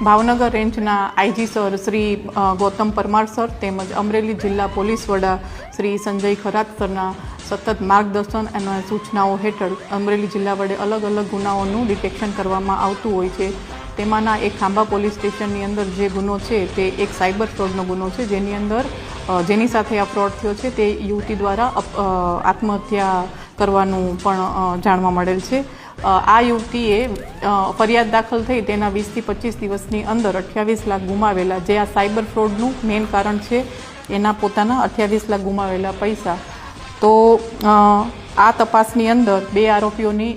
ભાવનગર રેન્જના IG sir Shri Gautam Parmar sir તેમજ અમરેલી જિલ્લા પોલીસ વડા શ્રી સંજય ખરાત સરના સતત માર્ગદર્શન અને સૂચનાઓ હેઠળ અમરેલી જિલ્લા વડે અલગ અલગ ગુનાઓનું ડિટેક્શન કરવામાં આવતું હોય છે। તેમાંના એક ખાંભા પોલીસ સ્ટેશનની અંદર જે ગુનો છે તે એક સાયબર ફ્રોડનો ગુનો છે, જેની અંદર જેની સાથે આ ફ્રોડ થયો છે તે યુવતી દ્વારા આત્મહત્યા કરવાનું પણ જાણવા મળેલ છે। આ યુવતીએ ફરિયાદ દાખલ થઈ તેના 20 થી 25 દિવસની અંદર 28 લાખ ગુમાવેલા, જે આ સાયબર ફ્રોડનું મેઇન કારણ છે, એના પોતાના 28 લાખ ગુમાવેલા પૈસા। તો આ તપાસની અંદર 2 આરોપીઓની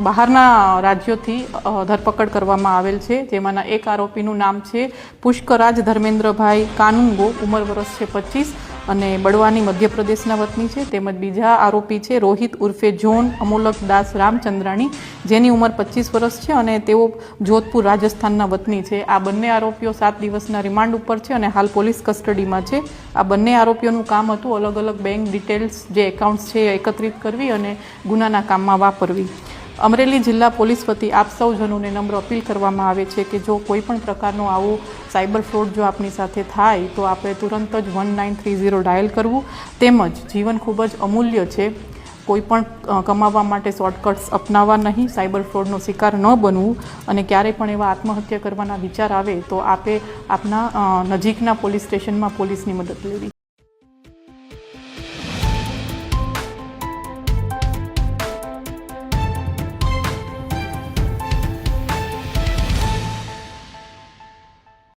બહારના રાજ્યોથી ધરપકડ કરવામાં આવેલ છે, જેમાંના એક આરોપીનું નામ છે પુષ્કરાજ ધર્મેન્દ્રભાઈ કાનુંગો, ઉંમર વર્ષ છે 25 અને બળવાની મધ્યપ્રદેશના વતની છે। તેમજ બીજા આરોપી છે રોહિત ઉર્ફે જોન અમોલક દાસ રામચંદ્રાણી, જેની ઉંમર 25 વર્ષ છે અને તેઓ જોધપુર રાજસ્થાનના વતની છે। આ બંને આરોપીઓ 7 દિવસના રિમાન્ડ ઉપર છે અને હાલ પોલીસ કસ્ટડીમાં છે। આ બંને આરોપીઓનું કામ હતું અલગ અલગ બેંક ડિટેલ્સ, જે એકાઉન્ટ્સ છે એકત્રિત કરવી અને ગુનાના કામમાં વાપરવી। અમરેલી જિલ્લા પોલીસ વતી આપ સૌજનોને નમ્ર અપીલ કરવામાં આવે છે કે જો કોઈ પણ પ્રકારનો આવો સાયબર ફ્રોડ જો આપની સાથે થાય તો આપણે તુરંત જ 1930 ડાયલ કરવું। તેમજ જીવન ખૂબ જ અમૂલ્ય છે, કોઈ પણ કમાવા માટે શોર્ટકટ્સ અપનાવવા નહીં, સાયબર ફ્રોડનો શિકાર ન બનવું અને ક્યારેય પણ એવા આત્મહત્યા કરવાના વિચાર આવે તો આપે આપના નજીકના પોલીસ સ્ટેશનમાં પોલીસની મદદ લેવી।